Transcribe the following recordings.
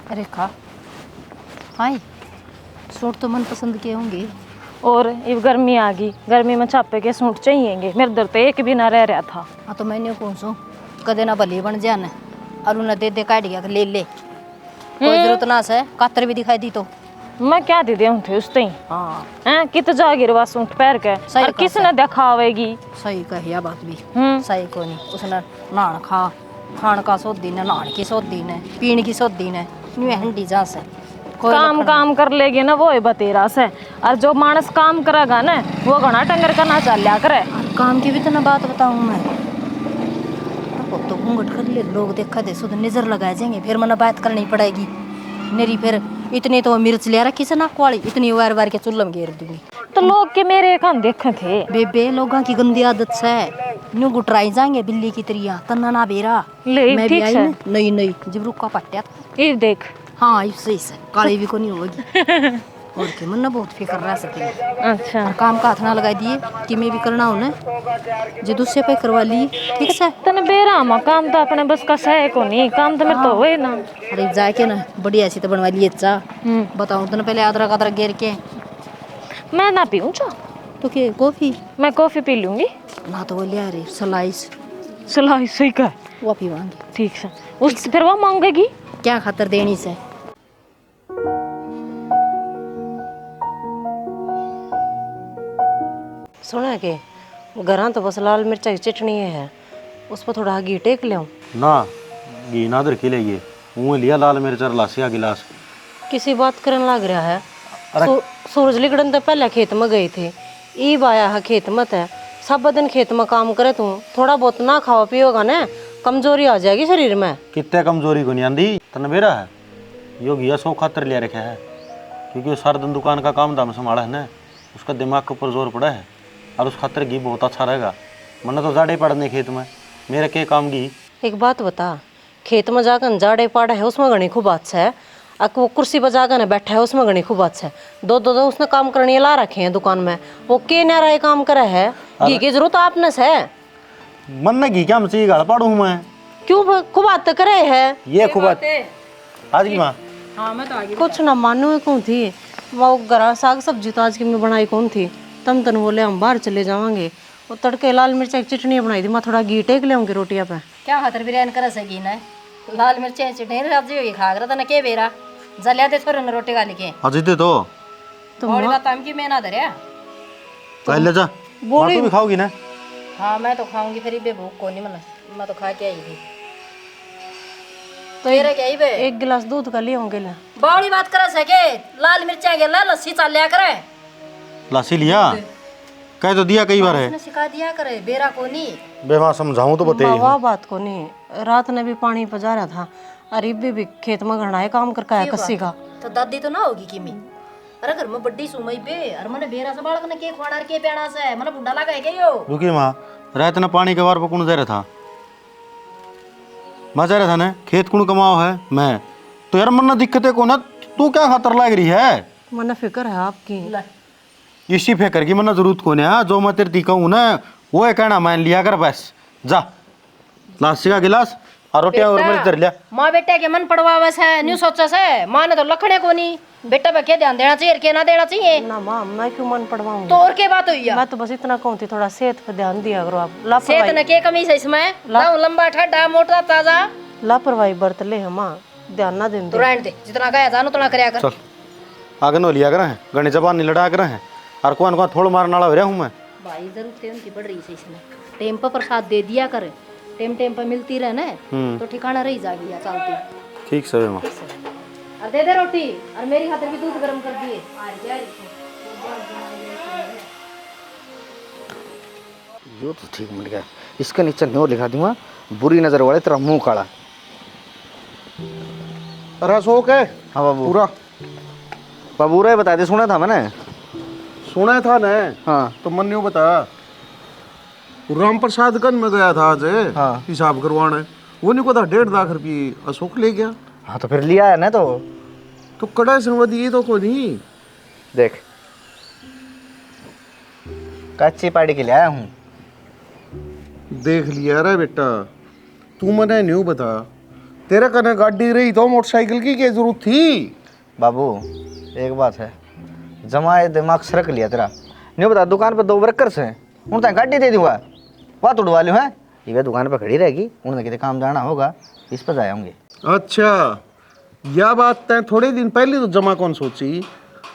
रेखा, हाय, suit तो मन पसंद के होंगे। और अब गर्मी आ गई, गर्मी में छापे के सूट चाहिएंगे। मेरे दर तो एक भी ना रह रहा था। हाँ तो मैंने कौन सो कदे ना भली बन जान और उन्हें दे काट गया ले ले, कोई जरूरत ना से कातर भी दिखाई दी तो मैं क्या दे दूँ थे उस टाइम। हाँ हैं कित जागिरवा सूट पहन के और किसने दिखावेगी। सही कहिया बात भी सही को नहीं। उसने नान खान का सोदी ने, नान की सोदी ने, पीण की सोदी ने हंडी जा से काम कर लेगी ना वो बतेरा से। और जो मानस काम करेगा ना वो घना टंगर का ना चलिया करे। काम की भी तो ना बात बताऊं मैं तो घूंघट कर ले, लोग देखा दे सुध नजर लगाए जाएंगे, फिर मना बात करनी पड़ेगी मेरी। फिर इतनी तो मिर्च ले रखी से नाक वाली, इतनी वार वार के चुल्लम घेर दूंगी। तो लोग के मेरे काम देखे थे बेबे लोगों की गंदी आदत से न्यू गुटराई जाएंगे बिल्ली की तरिया तना ना बेरा। मैं भी आई ना नई नई जब रुका पट्टिया था ये देख। हाँ इससे काली भी को नहीं होगी और के मन ना बहुत फिक्र रह सके। अच्छा और काम का हाथ ना लगा दिए कि मैं भी करना हो ना जो दूसरे पे करवा ली। ठीक है तने बेरा मा काम तो अपने बस का सह को नहीं, काम तो मेरे तो होए ना। अरे जाके ना बढ़िया सी तो बनवा लिए चा बताऊं तो पहले अदरक अदरक घेर के। मैं ना पीऊँ चा तो क्या कॉफी? मैं कॉफी पी लूंगी ना तो वो ले रही सलाइस सही का वो पीवांगी। ठीक है उस फिर वो मांगेगी क्या खातर देनी से। सुना के घर तो बस लाल मिर्चा की चटनी है, उस पर थोड़ा घी टेक ले ना। घी ना के लिए मुँह लिया लाल मिर्च और लासिया गिलास। किसी बात करने लग रहा है। सूरज लिगड़न तो पहले खेत में गई थी, ईब आया है खेत मत है। सब दिन खेत में काम करे तू, थोड़ा बहुत ना खाओ पियोगा ना कमजोरी आ जाएगी शरीर में। कितने कमजोरी को नहीं आंदी तनबेरा है यो घिया सौ खातर लिया रखा है, क्योंकि वो सारा दिन दुकान का काम दाम संभाला है ना, उसका दिमाग के ऊपर जोर पड़ा है और उस खातर घी बहुत अच्छा रहेगा। मना तो जाड़े पड़ने खेत में मेरे के काम घी। एक बात बता, खेत में जाकर जाड़े पाड़ा है उसमें घनी खूब अच्छा है, और वो कुर्सी पर जाकर बैठा है उसमें घनी खूब अच्छा है। दो उसने काम करने ला रखे हैं दुकान में, वो के न रहा काम करे है। घी की जरूरत आपने से मन ने घी क्या मची गाड़ पाड़ू मैं क्यों खूब बात करे है ये खूब आज की माँ। हाँ मैं तो आगे कुछ ना मानो कौन थी वो गरा साग सब्जी तो आज की मैं बनाई कौन थी। तम तन बोले हम बाहर चले जावांगे, वो तड़के लाल मिर्चा की चटनी बनाई थी, मैं थोड़ा घी टेक ले आऊंगी रोटियां पे। क्या खातर बिरयानी कर सकी ना लाल मिर्चें चटनी सब्जी होगी खा रहा था ना के बेरा जलिया दे छोरे ने रोटी खा लिखे अजी दे तो बड़ी बात हम की मैं ना धरिया पहले जा बोली भी खाओगी ना। हाँ मैं तो खाऊंगी फिर बे भूख को नहीं मतलब मैं तो खा के आई थी तो ये क्या ही बे एक गिलास दूध का ले आऊंगे ले। बड़ी बात कर सके लाल मिर्चा गेला लस्सी चाल लिया करे। लासी लिया कह तो दिया कई बार है, उसने सिखा दिया करे बेरा को नहीं बेवा समझाऊं तो बते वाह बात को नहीं, रात ने भी पानी पजा रहा था अरे भी खेत में घरना काम करके आया कस्सी का। तो दादी तो ना होगी किमी अरे घर में बड्डी सुमई बे अरे मैंने बेरा से बालक ने के खवाड़ा के पेड़ा से मैंने बुड्ढा लगा है के यो रुकी माँ रात ने पानी के बार पर कौन जा रहा था? मैं जा रहा था ना खेत कौन कमाओ है मैं तो यार मन दिक्कतें को ना तू क्या खातर लग रही है? मन फिक्र है आपकी इसी फिक्र की मन जरूरत को नहीं है, जो मैं तेरे कहूँ ना वो है कहना मान लिया कर बस। जा लासी का गिलास और रोटियां और मिर्च धर लिया। माँ बेटे के मन पड़वा बस है न्यू सोचा से माँ ने तो लखने को नहीं बेटा पे क्या ध्यान देना चाहिए के ना देना चाहिए ना माँ मैं क्यों मन पड़वाऊंगी। तो और के बात हुई मैं तो बस इतना कहूँ थी थोड़ा सेहत पे ध्यान दिया करो आप। सेहत ने के कमी से इसमें लंबा ठड्डा मोटा ताजा लापरवाही बरत ले है माँ, ध्यान ना दे तो रहने दे जितना कहा जानो उतना करया कर। चल आगे नो लिया कर गणी जबान नहीं लड़ा कर और कौन कौन थोड़ा मारने वाला हो रहा हूँ मैं। भाई जरूरत उनकी बढ़ रही है इसमें टेम पर प्रसाद दे दिया कर, टेम पर मिलती रहे ना तो ठिकाना रही जाएगी या चलती। ठीक सर माँ और दे दे रोटी और मेरी खातिर भी दूध गर्म कर दिए। यो तो ठीक मिल गया, इसके नीचे न्यो लिखा दूंगा बुरी नजर वाले तेरा मुंह काला। अरे अशोक है। हाँ बाबू पूरा बाबूरा बता दे, सुना था मैंने। सुना था ना। हाँ तो मन यूँ बता राम प्रसाद गंज में गया था आज हाँ। हिसाब करवाने, वो नहीं को था 1.5 लाख रुपये अशोक ले गया। हाँ तो फिर लिया है ना तो कड़ा समझ ये तो को नहीं देख कच्ची पार्टी के लिए आया हूँ। देख लिया रे बेटा, तू मने न्यू बता तेरे कने गाड़ी रही तो मोटरसाइकिल की क्या जरूरत थी? बाबू एक बात है, जमाए दिमाग सरक लिया तेरा। नहीं बता, दुकान पे 2 वर्कर्स हैं, उन गाड़ी दे दूंगा, बात उड़वा लूँ है। ये दुकान पे खड़ी रहेगी, उन्हें कितने काम जाना होगा, इस पर जाए होंगे। अच्छा, यह बात तय थोड़े दिन पहले तो जमा कौन सोची?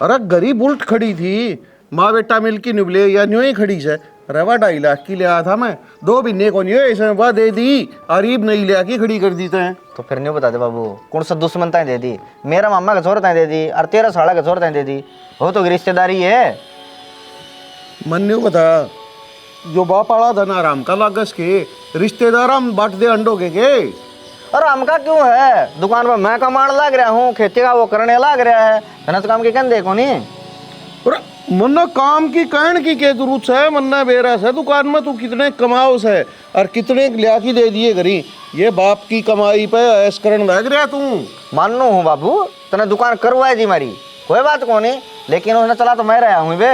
अरे गरीब बुल्ट खड़ी थी, माँ बेटा मिल के निबले या न्यू ही खड़ी से। रवा 2.5 लाख की ले आया था मैं, 2 महीने को नहीं ऐसे वह दे दी, अरीब नहीं ले आके खड़ी कर दी तैं। तो फिर नहीं बता दे बाबू, कौन सा दुश्मनताएं दे दी? मेरा मामा का छोर ताएं दे दी और तेरा साला का छोर ताएं दे दी, वो तो रिश्तेदारी है। मन नहीं बता, जो बाप आड़ा धन आराम का लागस के रिश्तेदार हम बांट दे अंडों के। और हमका क्यों है? दुकान पर मैं कमाने लग रहा हूँ, खेती का वो करने लग रहा है, धनत काम के कहने देखो नहीं। मन्ना काम की कहन की क्या जरूरत है? मन्ना बेरा से दुकान में तू कितने कमाओ से और कितने लिया की दे दिए घरी, ये बाप की कमाई पे ऐस करन लग रहा तू। मानो हूँ बाबू, तने दुकान करवाई थी मारी, कोई बात को नहीं, लेकिन उसने चला तो मैं रहा हूँ बे।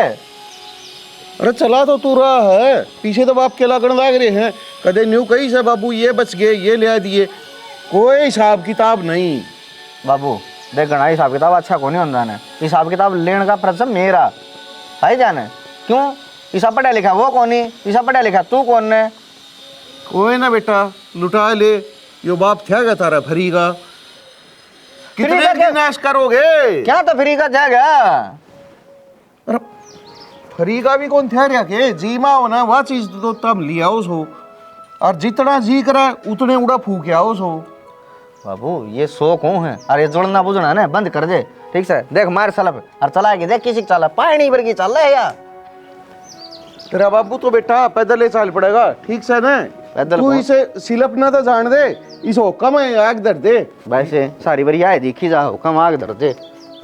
अरे चला तो तू रहा है, पीछे तो बाप के लगन लग रहे हैं, कदे न्यू कही से बाबू ये बच गए, ये ले दिए, कोई हिसाब किताब नहीं। बाबू देख, गणा हिसाब किताब अच्छा को नहीं होता है, हिसाब किताब लेने का प्रश्न मेरा भाई जाने। क्यों? ईसा पढ़ा लिखा वो कौन है, ईसा पढ़ा लिखा तू कौन है? कोई ना बेटा, लुटा ले, यो बाप थे गा तारा फरी का, कितने दिन ऐश करोगे? क्या तो फ्री का जाएगा? अरे फरी का भी कौन थे रहा के, जीमा हो ना वह चीज तो तब लिया हो, और जितना जी करा उतने उड़ा फूकिया हो। बाबू ये शौक हूँ है, और ये जोड़ना बुझना ना बंद कर दे, ठीक से? देख मार सलप और चला के देख किसी चला, पानी भर की चल रहा है यार। तेरा बाबू तो बेटा पैदल ही चल पड़ेगा, ठीक से ना? पैदल तू इसे सिलप ना तो जान दे, इस हुक्म है आग धर दे। वैसे सारी बारी आए दिखी जा, हुक्म आग धर दे,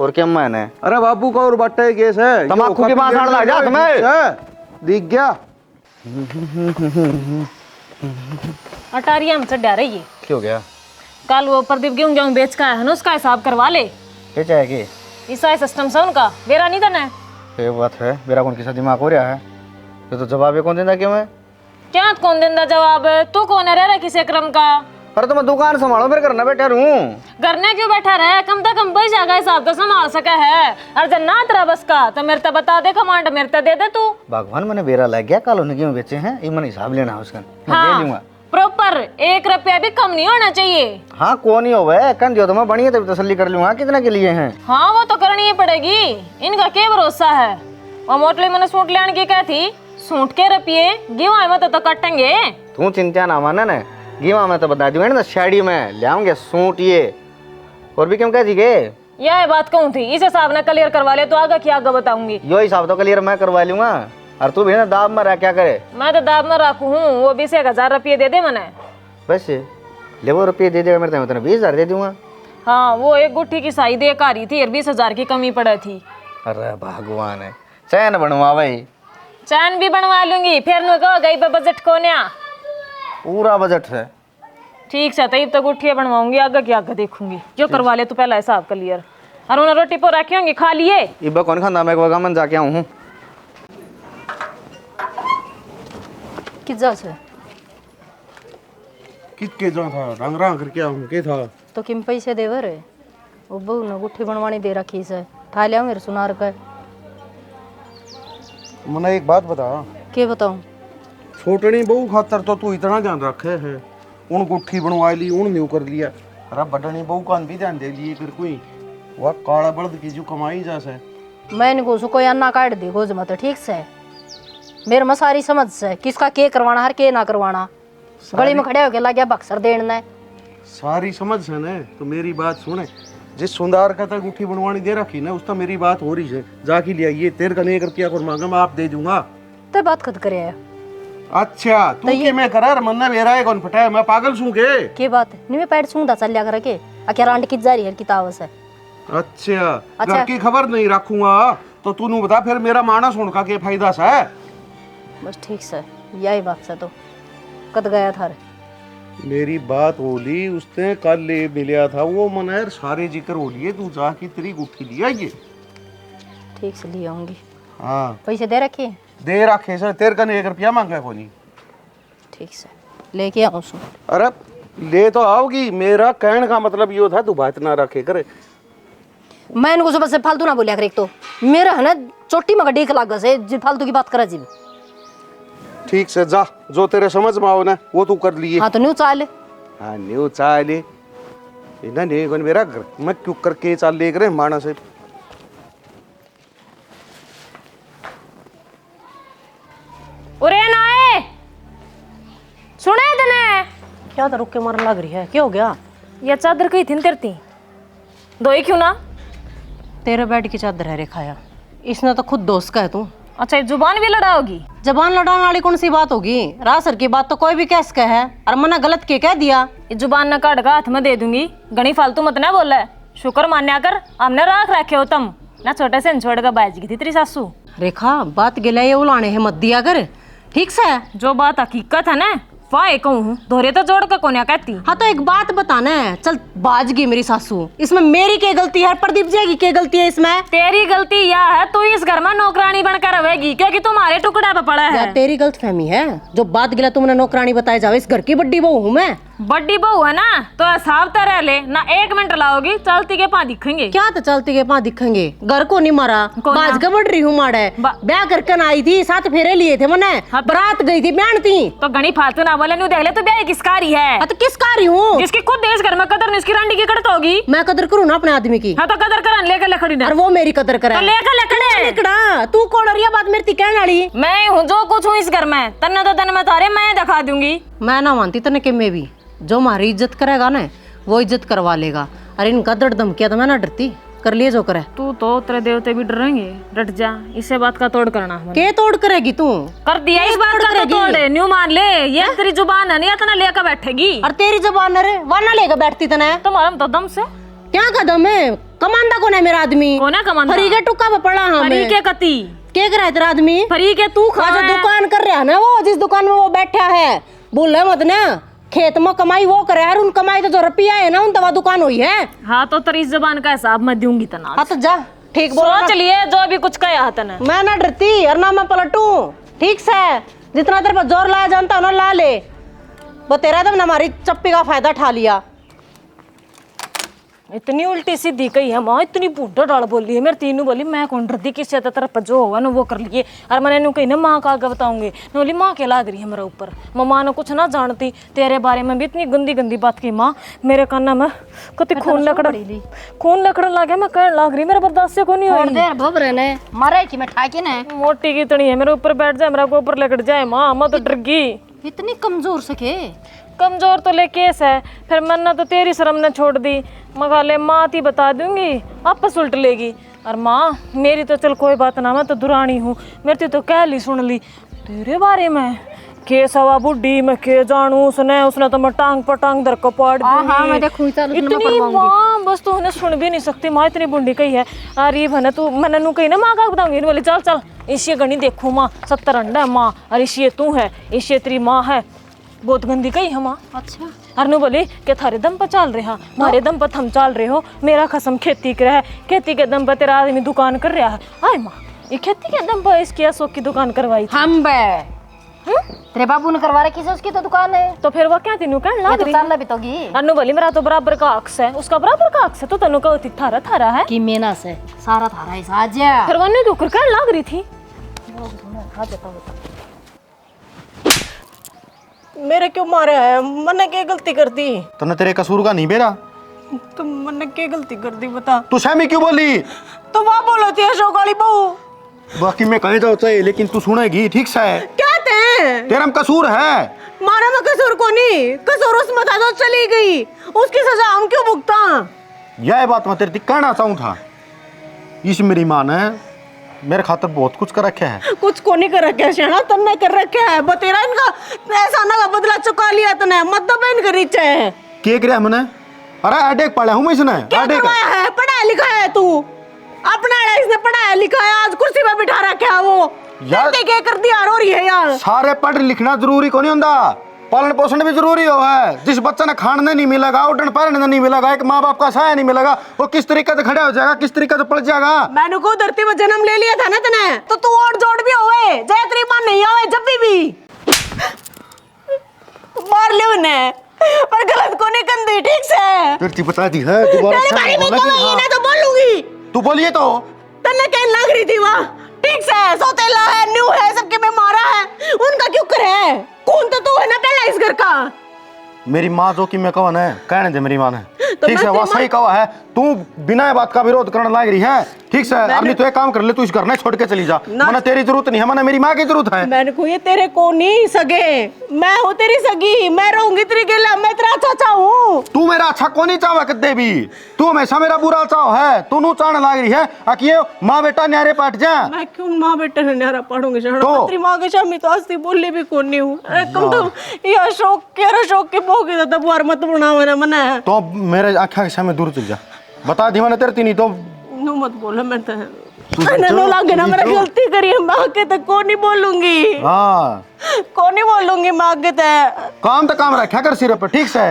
और क्या मैंने? अरे बाबू का और बट्टे केस है, तम्बाकू की बात लग जा तुम्हें, दिख गया? अटारी हम चढ़ा रही है। क्यों गया? कल वो प्रदीप गेहूं बेच का है ना, उसका हिसाब करवा ले। ये चाहेगी ईसा सिस्टम से उनका बेरा नहीं देना है। ये बात है, मेरा कौन किसा दिमाग हो रहा है, ये तो जवाब है कौन देता क्यों है? क्या कौन देंदा जवाब? तू कौन है रह किसी क्रम का? अरे तो मैं दुकान संभालो, फिर करना बैठा रहूं। करने क्यों बैठा रहे? कम से कम बच जाएगा, हिसाब तो संभाल सका है। और जब ना तेरा बस का तो मेरे तो बता दे, कमांड मेरे तो दे दे तू। भगवान मैंने बेरा लग गया, कल उन्हें क्यों बेचे हैं, ये मैंने हिसाब लेना है उसका, मैं दे दूंगा। प्रॉपर 1 रुपया भी कम नहीं होना चाहिए। हाँ कौन ही हो वह कन दियो तो मैं बढ़िया तभी तसल्ली कर लूंगा, कितना के लिए हैं? हाँ वो तो करनी ही पड़ेगी, इनका क्या भरोसा है। वो मोटली मैंने सूट लेने की कही थी, सूट के रुपये गेहूं में तो काटेंगे। तू चिंता ना माना ना, गेहूं में तो बता दूंगा ना, शाड़ी में ले आऊंगे सूट ये, और भी क्यों कह दी गए? यह बात कहूँ थी, इस हिसाब ने क्लियर करवा ले तो आगे क्या आगे बताऊंगी। यो हिसाब तो क्लियर मैं करवा लूंगा, और तू भी ना दाब में रह क्या करे? मैं तो दाब में रखू हूँ, वो 20,000 रुपये दे दे मैंने। बस ले वो रुपये दे देगा मेरे, मैं 20,000 दे दूंगा। हाँ वो एक गुट्ठी की साई दे आ रही थी और 20,000 की कमी पड़ी थी। अरे भगवान है, चैन बनवा भाई। चैन भी बनवा लूंगी, फिर नु कहो गई बजट को न्या पूरा बजट है। ठीक है, तब तो गुट्ठियाँ बनवाऊंगी, आगे की आगे देखूंगी। जो करवा ले तो पहला हिसाब क्लियर। और उन्हें रोटी पर रखी होंगी, खा लिए? इब्बा कौन खाना, मैं वगैरह मन जाके आऊँ हूँ। किस जा से किसके जो था रंग रंग करके आऊँ के था तो किम पैसे देवर है, वो बहू ने गुट्ठी बनवानी दे रखी से, था लिया मेरे सुनार का। मना एक बात बता, के बताऊं? छोटनी बहू खातर तो तू इतना ध्यान रखे है, उन गुट्ठी बनवा ली, उन न्यू कर लिया। अरे बटनी बहू का भी ध्यान दे लिए कर कोई, वह काला बल्द की जो कमाई जा से। मैंने को कोई अन्ना काट दी गोज मत, ठीक से मेरे में सारी समझ से किसका के करवाना हर के ना करवाना, गली में खड़े होके लग गया बक्सर देना। सारी समझ है ना, तो मेरी बात सुने, जिस सुंदर का तक गुट्ठी बनवानी दे रखी ना, उसका मेरी बात हो रही है, जाके लिया ये तेरे का नहीं कर क्या कर मांगा, मैं आप दे दूंगा। तो बात खत करे है। अच्छा तू के मैं करार मन्ना मेरा है कौन फटाया, मैं पागल सूं के बात नहीं, मैं पैर सूंदा चल लिया करके अकेला अंड की जारी है किताब से। अच्छा घर की खबर नहीं रखूंगा तो तू बता फिर मेरा मानस होने का क्या फायदा सा है? बस ठीक से यही बात से तो कद गया था रे। मेरी बात होली, उसने कल ले मिलिया था वो मनायर सारे जिक्र हो लिए, तू जाके तेरी गुट्ठी लिया ये। ठीक से ले आऊंगी। हाँ पैसे दे रखे? दे रखे सर, तेरे का 1 रुपया मांगा कोनी। ठीक से लेके आऊँ सु। अरे ले तो आओगी, मेरा कहने का मतलब यो था तू बात ना रखे करे। मैं इनको सुबह से फालतू ना बोलिया कर। एक तो मेरा है ना चोटी में डेक लाग से जी फालतू की बात करा जी। ठीक से जा, जो तेरे समझ में आओ ना वो तू कर लिए। हाँ तो न्यू चाल हाँ न्यू चाले इना नहीं कौन मेरा घर मैं क्यों करके चाल ले करे माना से। उरे नाए सुने तने क्या तो रुक के मारने लग रही है, क्या हो गया? ये चादर कही थी तेरती दो ही क्यों ना? तेरे बेड की चादर है रे खाया, इसने तो खुद दोस्त का है तू। अच्छा ये जुबान भी लड़ाओगी? जबान लड़ाने वाली कौन सी बात होगी? रासर की बात तो कोई भी कैस कह है, और मना गलत के कह दिया। ये जुबान न काट का हाथ में दे दूंगी, घनी फालतू मत ना बोल है। शुक्र मान्या कर हमने राख रखे हो तुम ना, छोटे से छोड़ का बाज की थी तेरी सासू। रेखा बात गिला ये उलाने है मत दिया कर, ठीक से? जो बात हकीकत है ना वाह कहूँ दोहरे तो जोड़ का कोन्या कहती। हाँ तो एक बात बताना है, चल बाज गई मेरी सासू, इसमें मेरी क्या गलती है? प्रदीप जी की क्या गलती है इसमें? तेरी गलती यह है तू इस घर में नौकरानी बनकर रहेगी क्योंकि तुम्हारे टुकड़ा पे पड़ा है। या तेरी गलत फहमी है, जो बात गिला तुमने नौकरानी बताया जाओ, इस घर की बड्डी बहू हूँ मैं। बड्डी बहू है ना तो हिसाब तो रह ले ना, 1 मिनट लाओगी चलती के पा दिखेंगे। क्या तो चलती के पास दिखेंगे? घर को नहीं मारा, बाज के बढ़ रही हूँ मारे, ब्याह करके आई थी, 7 फेरे लिए थे मैंने, बारात गई थी ब्याह थी। तो घनी फालतू ना बोले न्यू देख ले, तो ब्याह किसका रही है? तो किस कारी हूँ? जिसकी खुद देश घर में कदर नहीं, उसकी रंडी की कड़त होगी। मैं कदर करूँ ना अपने आदमी की। हाँ तो कदर कर लेकर लकड़ी ने, और वो मेरी कदर करे। तो लेकर लकड़ी लिकड़ा तू कौन और ये बात मेरी कहने वाली? मैं हूँ जो कुछ हूँ इस घर में, तन्ने तो तन में तारे मैं दिखा दूंगी। मैं ना मानती तने के मैं भी, जो हमारी इज्जत करेगा ना वो इज्जत करवा लेगा, अरे इनका दर्द धमकिया तो मैं ना डरती, कर लिए जो करे। तू तो तेरे देवते भी डरेंगे, डट जा, इसे बात का तोड़ करना। के तोड़ करेगी तू? कर दिया इस बात का तो तोड़, न्यू मान ले, ये तेरी जुबान है नहीं इतना लेकर बैठेगी। और तेरी जबान रे वरना लेकर बैठती तने तुम्हारा तो दम से क्या कदम है? कमांडा कौन है मेरा आदमी? कौन है कमांडा? फरी के टुक्का पे पड़ा हमें। फरी के कती के करे तेरा आदमी? फरी के तू खा जो दुकान कर रहा है ना, वो जिस दुकान में वो बैठा है, बोल मत ना, खेत में कमाई वो करे यार, उन कमाई तो जो रुपया है ना उन तवा दुकान हुई है। हाँ तो तेरी जबान का हिसाब मैं दूंगी तना। हाँ तो जा, ठीक बोल। सोच लिए जो भी कुछ कहा तने। मैं ना डरती और ना मैं पलटू, ठीक से? जितना तेरे पर जोर लाया जानता ना ला ले, वो तेरा दम ना हमारी चप्पी का फायदा उठा लिया। इतनी उल्टी सीधी कही है माँ, इतनी बूढ़ा डाल बोली है मेरे तीनों बोली, मैं कौन डरती किसी तरफ जो होगा ना वो कर लिए। और मैंने इन्हों कही ना माँ का आगे बताऊंगी, बोली माँ के लाग रही है मेरे ऊपर, माँ ने कुछ ना जानती, तेरे बारे में भी इतनी गंदी गंदी बात की माँ मेरे काना में कति खून लकड़ लागे, मैं कहने लाग रही मेरे बर्दाश्त से को नहीं थोड़ी देर भबरे ने मारे कि मैं ठाके ना मोटी की तनी है मेरे ऊपर बैठ जाए, मेरा ऊपर लकड़ जाए माँ, मैं तो डर गई। इतनी कमजोर सके? कमजोर तो ले केस है, फिर मैंने तो तेरी शर्म ने छोड़ दी, मगा ले माँ ती बता दूंगी आपस उल्ट लेगी। और माँ मेरी तो चल कोई बात ना, मैं तो दुरानी हूँ, मेरी तो कह ली सुन ली तेरे बारे में के सवा बुढ़ी मैं के जानू, उसने तो मैं टांग पर टांग धर को पाड़ दूंगी। इतनी माँ बस तू उन्हें सुन भी नहीं सकती माँ, इतनी बुढ़ी कही है। अरे भने तू मैंने नू कही ना माँ का बताऊंगी, बोली चल चल इसी गणी देखू माँ, 70 अंडा है माँ, और इसी तू है, इसी तेरी माँ है, बहुत गंदी कही है माँ। अच्छा अरनू बोली कि थारे दम पर चल रहे हैं, हमारे दम पर हम चल रहे हो, मेरा खसम खेती कर है, खेती के दम पर तेरा आदमी दुकान कर रहा है। आय माँ ये खेती के दम पर इसकी अशोक की दुकान करवाई थी। हम बे तेरे बाबू ने करवा रखी है, उसकी तो दुकान है। तो फिर वो क्या तीनों कहने लग रही चलना भी तोगी। अनु बोली मेरा तो बराबर का हक है, उसका बराबर का हक है, तो तनु का थारा थारा है कि मेना से सारा थारा ही साजा। फिर वो अन्नू के ऊपर कहने लग रही थी मेरे क्यों मारे है? मैंने क्या गलती कर दी? तने तेरे कसूर का नहीं बेरा, तुम मैंने क्या गलती कर दी बता? तू सहमी क्यों बोली? तो वहाँ बोलो थी अशोक वाली बहू। बाकी मैं कहीं जाता है लेकिन तू सुनेगी, ठीक से? क्या थे? तेरा में कसूर है। मारा में कसूर को नहीं, कसूर उसमें था तो चली गई, उसकी सजा हम क्यों भुगता? यह बात मैं तेरे कहना चाहूँ था, इस मेरी माँ ने मेरे खातर बहुत कुछ कर रखा है। कुछ को नहीं कर रखा है शाना, तुमने कर रखा है, बतेरा इनका ऐसा ना का बदला चुका लिया तूने, मतलब इनका रीच है। क्या करे हमने? अरे अडेक पढ़ा हूँ मैं इसने, क्या करवाया है? पढ़ाया लिखा है तू अपना, इसने पढ़ाया लिखा है, आज कुर्सी पे बिठा रखा है वो यार, क्या कर दिया रो रही है यार। सारे पढ़ लिखना जरूरी को नहीं होता, पालन पोषण भी जरूरी हो है। जिस बच्चा ने खाने नहीं मिलेगा, उठन पैरने नहीं मिलेगा, एक माँ बाप का सहाय नहीं मिलेगा, वो किस तरीके से खड़ा हो जाएगा, किस तरीके से पड़ जाएगा। मैंने को धरती में जन्म ले लिया था ना तने, तो तू और जोड़ भी होवे, जय तेरी मां नहीं आवे जब भी मार ले उन्हें। पर गलत को नहीं कंदी ठीक से फिर ती बता दी है दोबारा तेरे बारे में तो मैं ना तो बोलूंगी तू बोलिए तो तन्ने कहीं लग रही थी वहाँ ठीक से सौतेला है न्यू है सबके में मारा है उनका क्यों करे कौन तो तू है ना पहला इस घर का मेरी माँ जो कि मैं कौन है कहने दे मेरी माँ ने तो ठीक मैं है वो तेरी सही कहा है तू बिना ये बात का विरोध करने लग रही है ठीक है अब नहीं तो एक काम कर ले तू इस घर में छोड़ के चली जा मना तेरी जरूरत नहीं है मना मेरी माँ की जरूरत है मैंने को ये तेरे को नहीं सगे मैं हूँ तेरी सगी मैं रहूंगी तेरी गिला मैं तेरा चाचा हूँ तू मेरा अच्छा को नहीं चाहवा कदे भी तू हमेशा मेरा बुरा चाह है तू नू चाहने लग रही है अकिए माँ बेटा न्यारे पाट जा मैं क्यों माँ बेटे ने न्यारा पढ़ूंगी तो? तेरी माँ के शामी तो अस्ती बोली भी कौन नहीं हूँ कम तो ये अशोक के भोगे तो बुआर मत बनावे ना मना तो मेरे आँखा के सामने दूर चल जा बता दी मैंने तेरे नहीं तो नो मत बोले मैं तो नो लागे ना मैंने गलती करी है मैं आगे तक को नहीं बोलूंगी हाँ को नहीं बोलूंगी मैं आगे तक काम तो काम रखा कर सिर पर ठीक से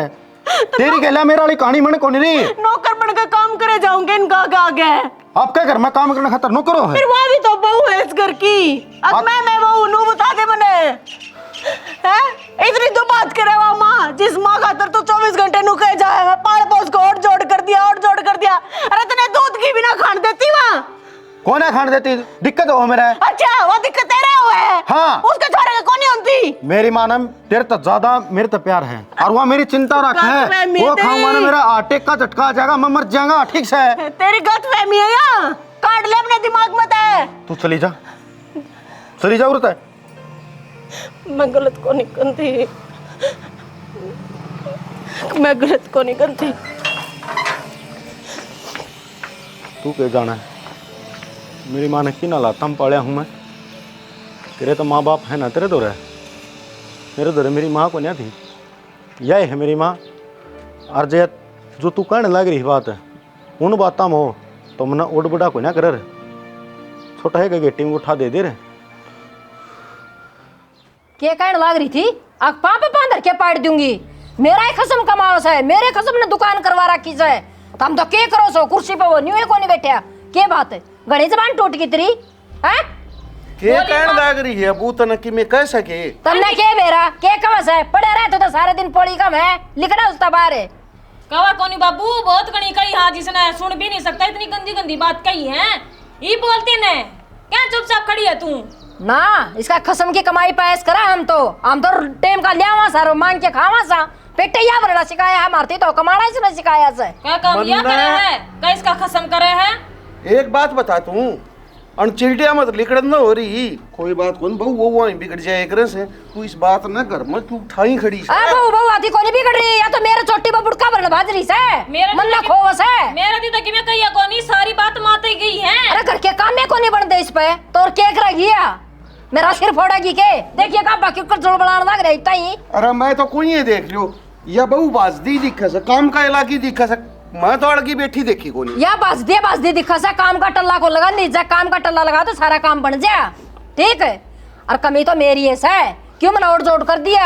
तेरी गला मेरा वाली कहानी मैंने कौन नहीं नौकर बनकर काम करे जाऊंगे इनका आगे आप क्या घर में काम करने खातर नौकरो है फिर वहाँ भी तो बहू है इस घर की अब मैं बहू नू बता दे मैंने हैं इतनी तो बात करे वो माँ जिस माँ खातर तो 24 घंटे नु कह जाए मैं पाल पोस को और जोड़ कर दिया अरे तने दूध की बिना खान देती वहाँ कौन है खान देती दिक्कत हो मेरा है अच्छा वो दिक्कत तेरे हुए है हाँ। उसके छोरे का कौन नहीं होती मेरी माँ ने तेरे तो ज्यादा मेरे तो प्यार है और वह मेरी चिंता रख है वो खाऊंगा ना मेरा आटे का झटका आ जाएगा मैं मर जाऊंगा ठीक से तेरी गलतफहमी है या काट ले अपने दिमाग में ते तू चली जा उरत है मैं गलत को नहीं करती मैं गलत को नहीं करती तू क्या जाना है मेरी माँ ने की ना लाता हम पढ़ा हूँ मैं तेरे तो माँ बाप है ना तेरे दौरे मेरे दौरे मेरी माँ को नहीं थी यही है मेरी माँ और जो तू कहने लग रही बात है उन बातों में हो तो मना उड़ बुढ़ा को ना करे रे छोटा है गेटी में उठा दे रहे के कहने लग रही थी आग पापा पांदर के पाड़ दूंगी मेरा ही खसम कमाओ है मेरे खसम ने दुकान करवा रखी है तो हम तो के करो सो कुर्सी पे वो न्यू को नहीं बैठा के बात है घड़ी जबान टूट गई तेरी हैं के कहने लग रही है अबू तन कि मैं कह सके तमने के मेरा के कवस है पड़े रहे तो सारे दिन पोड़ी कम है लिखना उसका बाहर है कवा कोनी बाबू बहुत गणी कही हाँ जिसने सुन भी नहीं सकता इतनी गंदी गंदी बात कही है ये बोलते ने क्या चुपचाप खड़ी है तू ना इसका खसम की कमाई पैस करा हम तो टेम का लिया सारो मांग के खावा सा पेटे या वरना सिखाया है मारती तो कमाड़ा इसने सिखाया से क्या काम या करे है क्या इसका खसम करे है एक बात बता तू अनचिल्टिया मत लिकड़न न हो रही कोई बात कौन बहु वो वहीं बिगड़ जाए एक से तू इस बात न कर मत तू ठाई खड़ी से बहु आती कोनी बिगड़ रही या तो मेरे छोटी बबुड़का भरन भाजरी से मन ना खोवस है मेरा दी तो कि मैं कहिया कोनी सारी बात माते गई है अरे घर के काम में कोनी बन दे इस पे तो और केक रह गया मेरा सिर फोड़ेगी के देखिए का बाकी कर जोड़ बनाने लग रही तई अरे मैं तो कोई ये देख लियो या बहु बाजदी दिखा से काम का इलाकी दिखा से मैं तो अड़गी बैठी देखी कोनी या बाजदी दिखा सा काम का टल्ला को लगा ली जा काम का टल्ला लगा तो सारा काम बन जा ठीक है और कमी तो मेरी है से क्यों मैंने और जोड़ कर दिया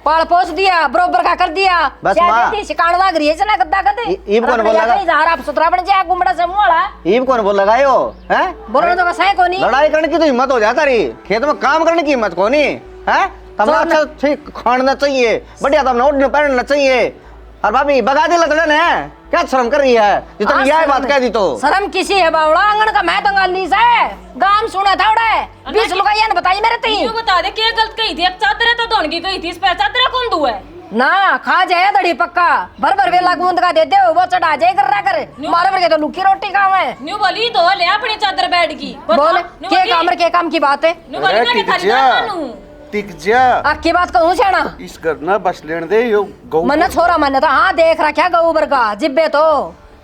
पाल पोस दिया बरोबर का कर दिया बस मां सिकान लग रही है जना गद्दा गदे ईब कौन बोल लगा इधर आप सुतरा बन जा गुमड़ा से मुंह वाला ईब कौन बोल लगायो हैं बोलने तो कसै कोनी लड़ाई करने की तो हिम्मत हो जाता रही खेत में काम करने की हिम्मत कोनी हैं तमना अच्छा ठीक खाना चाहिए बढ़िया तमना उठने पहनना चाहिए और भाभी बगा दे लतड़न है क्या शर्म कर रही है जितनी यह बात कह दी तो शर्म किसी है बावड़ा आंगन का मैं तो गाली से गाम सुना था उड़े 20 लुगाइया ने बताई मेरे ती क्यों बता दे क्या गलत कही थी एक चादर तो धोन की कही थी इस पे चादर कौन दू है ना खा जाए दड़ी पक्का भर वेला गूंद का देते हो वो चढ़ा जाए कर रहा कर मारे पर के तो लुकी रोटी खावे न्यू बोली तो ले अपनी चादर बैठ की बोल के काम की बात है न्यू बोली मैं थाली दानू टिक जा आपकी बात कहूं छाना इस घर ना बस लेने दे यो गौ मन छोरा मन तो हाँ देख रखा गऊ बरगा जिब्बे तो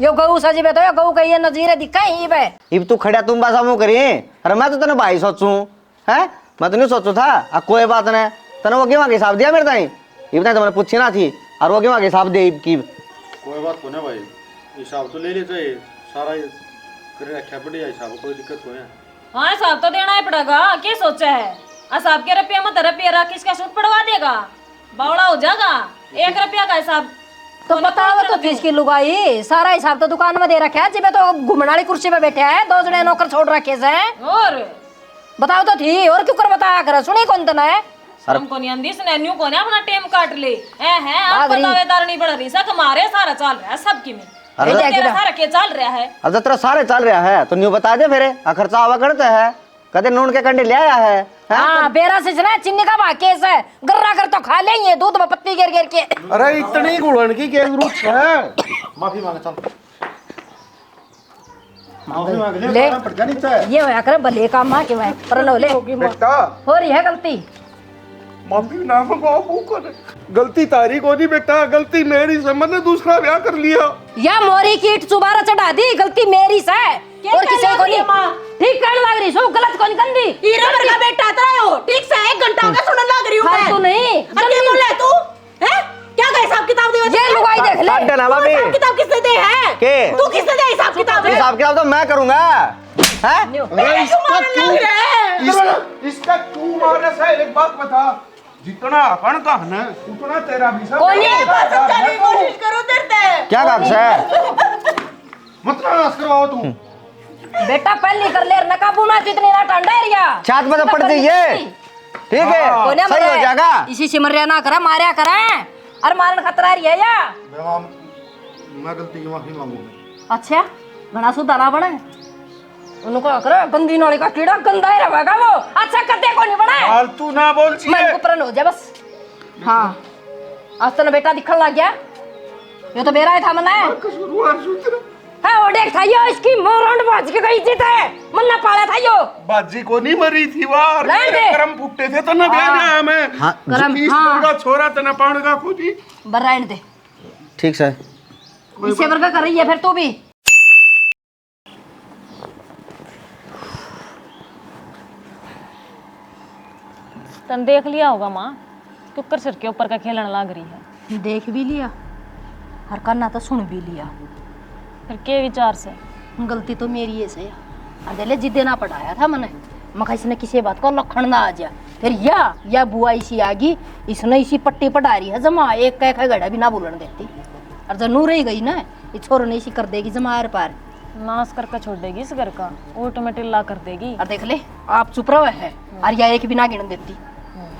यो गऊ सजीबे तो यो गऊ कही नजीरे दिखा ही बे इब तू खड़ा तुम बासा मुंह करी अरे मैं तो तने भाई सोचूं हैं मैं तो नहीं सोचू था आ कोई बात नहीं तने वो केवा के हिसाब दिया मेरे ताई इब ताई तो मैंने पूछी ना थी और वो केवा के हिसाब दे इब की कोई बात को ना भाई हिसाब तो ले ले चाहिए सारा करे रखा बढ़िया हिसाब कोई दिक्कत हो है हाँ हिसाब तो देना ही पड़ेगा क्या सोचा है असाब के रुपया मत रुपया रख इसका सूट पड़वा देगा बावड़ा हो जाएगा 1 रुपया का हिसाब तो बताओ तो किस की लुगाई सारा हिसाब तो दुकान में दे रखा है जिबे तो घुमने वाली कुर्सी पे बैठे है 2 जने नौकर छोड़ रखे से और बताओ तो थी और क्यों कर बताया कर सुनी कौन तना है शर्म को नहीं आंदी इसने न्यू को ना अपना टेम काट ले है आप बागरी। दावेदार नहीं बढ़ रही सक मारे सारा चल रहा है सबकी में अरे ये तेरा सारा के चल रहा है अब जब तेरा सारे चल रहा है तो न्यू बता दे फिर खर्चा आवा करते है कदे नून के कंडे ले आया है हैं? हाँ बेरा से ना चिन्नी का केस है गर्रा कर तो खा लेंगे दूध में पत्ती गिर गिर के। अरे इतनी गुड़न की क्या जरूरत है? माफी मांगे चल, माफी मांग ले, ले। पड़ जानी चाहिए ये होया करे भले काम मां के वह पर नो ले बेटा। हो रही है गलती। माफी ना मंगाओ मुकर, गलती तारी को नहीं बेटा, गलती मेरी से, मैंने दूसरा ब्याह कर लिया। या मोरी की ईंट दोबारा चढ़ा दी, गलती मेरी से और किसी को नहीं। ठीक कहने लग रही, सब गलत कौन गंदी हीरा भर का बेटा तेरा हो ठीक से 1 घंटा हो गया सुनने लग रही हूं हाँ मैं। तू नहीं अरे बोले तू हैं क्या गए हिसाब किताब दे ये लुगाई देख ले। काट देना भाभी। हिसाब किताब किसने दे है के? तू किसने दे हिसाब किताब हिसाब किताब तो मैं करूंगा हैं? अरे इसका क्यों, इसका क्यों मारने से एक बात बता, जितना अपन का है ना उतना तेरा भी सब। कोई नहीं समझाने की कोशिश करो तेरे क्या काम से मत नाश करवाओ तू। बेटा पहले कर ले नकाबू में जितनी ना ठंडा एरिया छात में तो पड़ जाइए ठीक है कोने सही हो जाएगा। इसी से मरिया ना करे मारिया करे और मारन खतरा रही है या मैं गलती की माफी मांगूंगा। अच्छा घना सुधारा बने उनको करे गंदी नाली का कीड़ा गंदा ही रहेगा वो अच्छा कते को नहीं बना फालतू ना बोल मैं चाहिए। ऊपर हो जाए बस। हाँ आज तो ना बेटा दिखने लग गया, ये तो मेरा ही था मना है। कसूरवार सूत्र हाँ वो देख था यो इसकी मोरंड बाज के गई जीत है मन्ना पाला था यो बाजी को नहीं मरी थी वार, नहीं मेरे दे। कर्म फुटते थे तो ना ब्याह लिया मैं। हाँ, कर्म, इस हाँ। का छोरा तना पाण का खुदी। बर्राइन दे ठीक से इसे वर्ग कर रही है फिर तू भी। तन देख लिया होगा माँ कुकर सिर के ऊपर का खेलने लग रही है देख भी लिया हर करना तो सुन भी लिया, फिर के विचार से गलती तो मेरी है से अदेले जिद्दे ना पढ़ाया था मैंने मखा इसने किसी बात को लखन ना आ जा फिर या बुआ इसी आगी इसने इसी पट्टी पढ़ा रही है जमा एक कह घड़ा भी ना बोलन देती और जब नू रही गई ना ये छोर ने इसी कर देगी जमा आर पार नाश करके छोड़ देगी इस घर का ऊट में टिल्ला कर देगी। और देख ले आप चुप रहो है और या एक भी ना गिन देती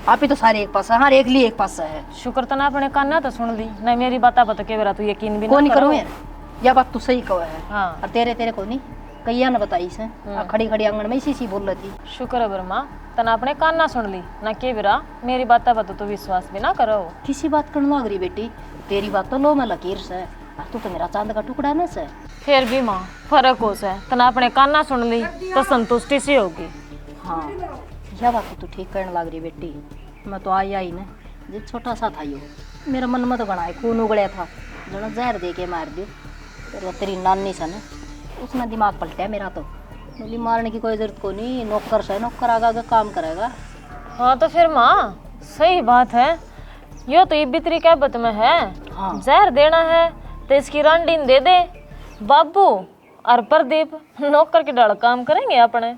आप ही तो सारे एक पास है हाँ एक लिए एक पास है शुक्र तो ना अपने कान ना तो सुन ली नहीं मेरी बात बता के बेरा तू यकीन भी कौन ना करूँ करो। यार या बात तू सही कहो है हाँ और तेरे को नहीं कैया ना बताई से खड़ी खड़ी आंगन में इसी बोल रही थी। शुक्र है ब्रह्मा तना अपने कान ना सुन ली ना के बेरा मेरी बात बता तो विश्वास भी ना करो। किसी बात करने लग रही बेटी तेरी बात तो लो मैं लकीर से और तू तो मेरा चांद का टुकड़ा ना से फिर भी माँ फर्क हो से तना अपने कान ना सुन ली तो संतुष्टि सी होगी। हाँ यह बात तो तू ठीक करने लग रही बेटी मैं तो आई ना जो छोटा सा था यो मेरा मन में तो गणा खून उगड़िया था जना जहर दे के मार दियो तेरा तेरी नानी सा ना उसने दिमाग पलटा मेरा तो बोली मारने की कोई जरूरत को नहीं नौकर से नौकर आगा काम करेगा। हाँ तो फिर माँ सही बात है यो तो ये बितरी कहबत में है हाँ। जहर देना है तो इसकी रांडीन दे दे बाबू और प्रदीप नौकर के डाल काम करेंगे अपने।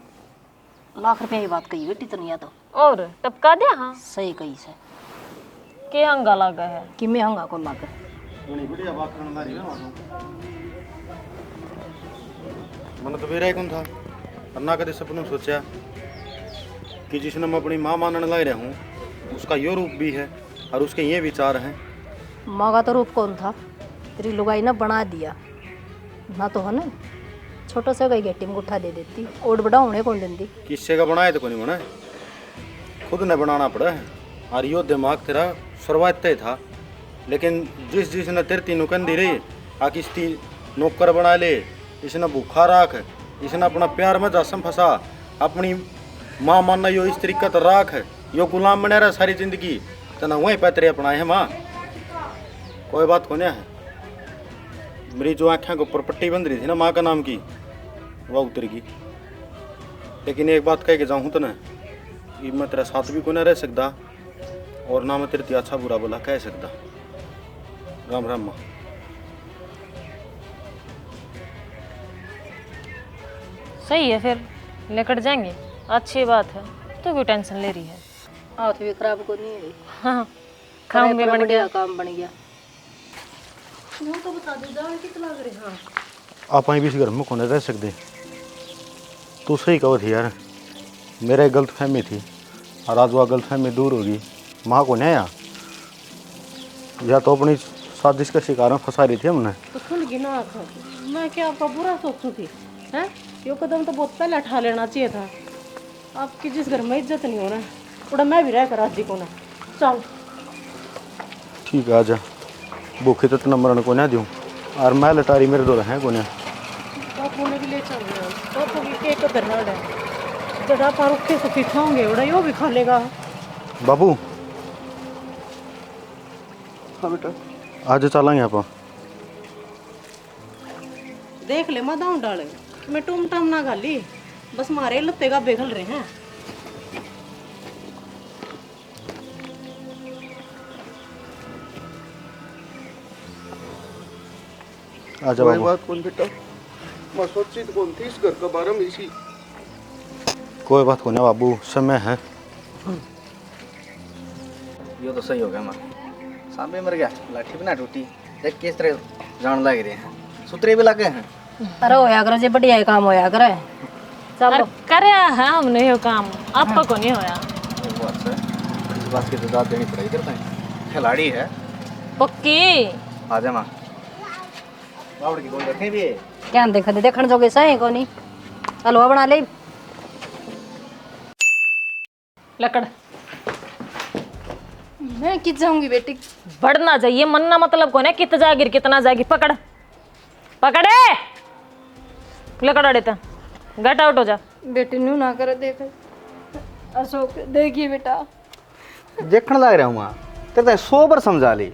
लाख रुपया की बात कही बेटी तो नहीं तो और टपका दिया हाँ सही कही से के हंगा लगा है कि मैं हंगा को लाकर मन तो मेरा ही कौन था और ना कदे सपनों सोचा कि जिसने मैं अपनी माँ मानने लग रहा हूँ उसका यो रूप भी है और उसके ये विचार हैं। माँ का तो रूप कौन था तेरी लुगाई ना बना दिया ना तो है ना छोटा सा गई गेटी में उठा दे देती ओड बड़ा होने कौन देती किससे का बनाया तो कोई नहीं बना है, खुद ने बनाना पड़ा है। और यो दिमाग तेरा शुरुआत तय था लेकिन जिसने तेरे तीनों कंदी रही आके इसकी नौकर बना ले, इसने भूखा राख, इसने अपना प्यार में जासम फंसा, अपनी माँ मानना यो इस तरीका तो राख यो गुलाम बने रहा सारी जिंदगी तना वहीं पैतरे अपनाए है। माँ कोई बात को नहीं है, मेरी जो आँखें के ऊपर पट्टी बंध रही थी ना माँ का नाम की वह उतर गई। लेकिन एक बात कह के जाऊँ तो ना कि मैं तेरा साथ भी को नहीं रह सकता और ना मैं तेरे ते अच्छा बुरा बोला कह सकता। राम राम माँ। सही है फिर लेकर जाएंगे अच्छी बात है तो क्यों टेंशन ले रही है। हाथ भी खराब को नहीं है हाँ काम भी बन गया काम बन गया। आप भी इस घर में कौन रह सकते, तू सही कहो थी यार, मेरा एक गलत फहमी थी और आज वह गलत फहमी दूर होगी माँ को नहीं या तो अपनी साजिश का शिकार में फंसा रही थी हमने। तो खुल गई ना आँख। मैं क्या आपका बुरा सोचूं थी? हैं? यो कदम तो बहुत पहले उठा लेना चाहिए था। आपकी जिस घर में इज्जत नहीं होना उड़ा मैं भी रह कर आज को ना। चल ठीक है आजा, भूखे तो इतना मरण को ना दूँ और मैं लटारी मेरे दो हैं को ना। बापू ने भी ले चल रहे हो। बापू की केक तो बर्नाड है। जब आप रुखे सुखी खाओगे उड़ा यो भी खा लेगा। बाबू हाँ बेटा, आज चलेंगे आप। देख ले मैं दाऊं डाले मैं टूम टाम ना गाली बस मारे लत्ते का बेखल रहे हैं। आजा कोई बाबू। बात कौन बेटा, मैं सोची तो कौन थी इस घर का बारे में इसी। कोई बात को ना बाबू, समय है। यो तो सही हो गया माँ, सांबे मर गया, लाठी भी ना टूटी, देख किस तरह जान लग रहे हैं, सुतरे भी लगे हैं। अरे होया करे जे बढ़िया ही काम होया करे। चलो करे है हमने यो काम, आपका को नहीं होया। वो अच्छा है, इस बात की तो दाद देनी पड़ेगी तेरे को। खिलाड़ी है। पक्की आ जा माँ, बावड़ की गोल रखे भी है। क्या देखा देखण जोगे सही कोनी। हलवा बना ले। लकड़ मैं कित जाऊंगी बेटी। बढ़ना चाहिए, मन्ना मतलब को है कितना जागिर कितना जागी। पकड़ पकड़े लकड़ अड़ेता, गेट आउट हो जा। बेटी न्यू ना करे देख। अशोक देखिए बेटा। देखने लग रहा हूँ माँ, तेरे 100 बार समझा ली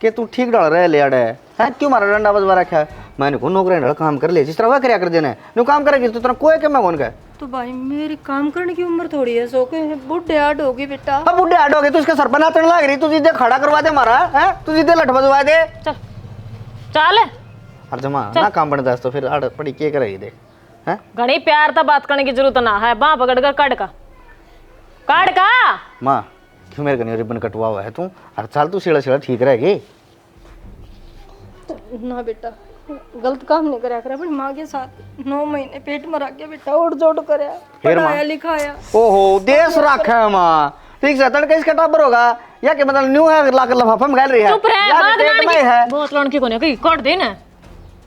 कि तू ठीक डाल रहा है ले आड़ा है क्यों मारा डंडा बजवा रखा है। मैंने को नौकरी डाल काम कर ले जिस तरह वह करया कर देना नु काम करेगी तो तेरा कोई क्या मैं कौन का। तो भाई मेरी काम करने की उम्र थोड़ी है। अशोक बुढ़े आड़ होगी बेटा। अब बुढ़े आड़ हो गए तो इसके सर पर नाचने लग रही, तू सीधे खड़ा करवा दे मारा है, तू सीधे लठ बजवा दे। चल चल और जमा ना काम बन दस तो फिर आड़ पड़ी क्या करेगी देख हैं। घनी प्यार था, बात करने की जरूरत ना है। बाँ पकड़ कर काट का माँ क्यों मेरे कहीं रिबन कटवा हुआ है तू, और चल तू सीढ़ा सीढ़ा ठीक रहेगी। ना बेटा गलत काम नहीं करया करे अपनी माँ के साथ। 9 महीने पेट में रख गया बेटा, उड़ जोड़ करया, पढ़ाया लिखाया। ओहो देश रखा है माँ, ठीक से तड़के इसका टाबर होगा या कि मतलब न्यू है लाकर लफाफा में गाल रही है चुप रह, या बात पेट मान में है। बहुत लड़की को नहीं काट दे ना।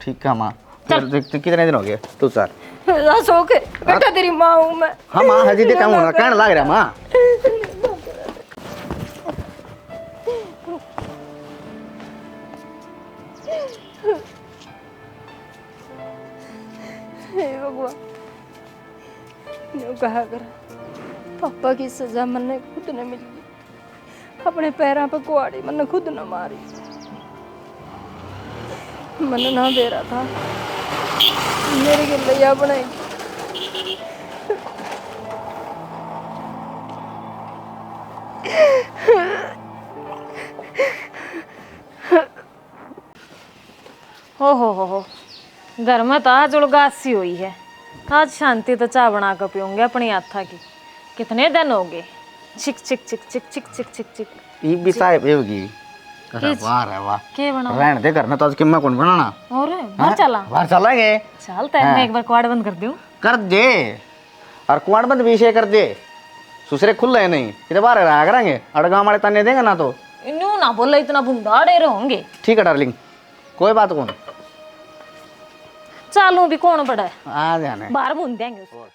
ठीक है माँ, फिर कितने दिन हो गए तू सर। अशोक बेटा तेरी माँ हूँ मैं। हाँ माँ हजी दे काम होगा कहने लग रहा माँ। हे भगवान न्यू कहा कर पापा की सजा मैंने खुद न मिली, अपने पैरों पर कुआड़ी मैंने खुद न मारी। मन ना दे रहा था मेरे के लिया बनाई। हो घर में तो आज उड़गासी हुई है। आज शांति तो चाय बना कर पीऊंगे अपनी आथा की। कितने दिन हो गए चिक चिक चिक चिक चिक चिक चिक चिक। ये भी साहब ये होगी। अरे वाह रे वाह, के बना रहने दे करना तो आज किम्मा कौन बनाना। और बाहर चला बाहर चलेंगे। चलता है, मैं एक बार क्वाड बंद कर दूं। कर दे और कुआड़ बंद भी कर दे, दूसरे खुल रहे नहीं इधर बाहर रहा करेंगे अड़गा हमारे ताने देंगे ना तो। इन्हों ना बोला इतना भूंगा डे होंगे। ठीक है डार्लिंग कोई बात कौन, चालू भी कौन बड़ा है, आ जाने बाहर भून देंगे उसको।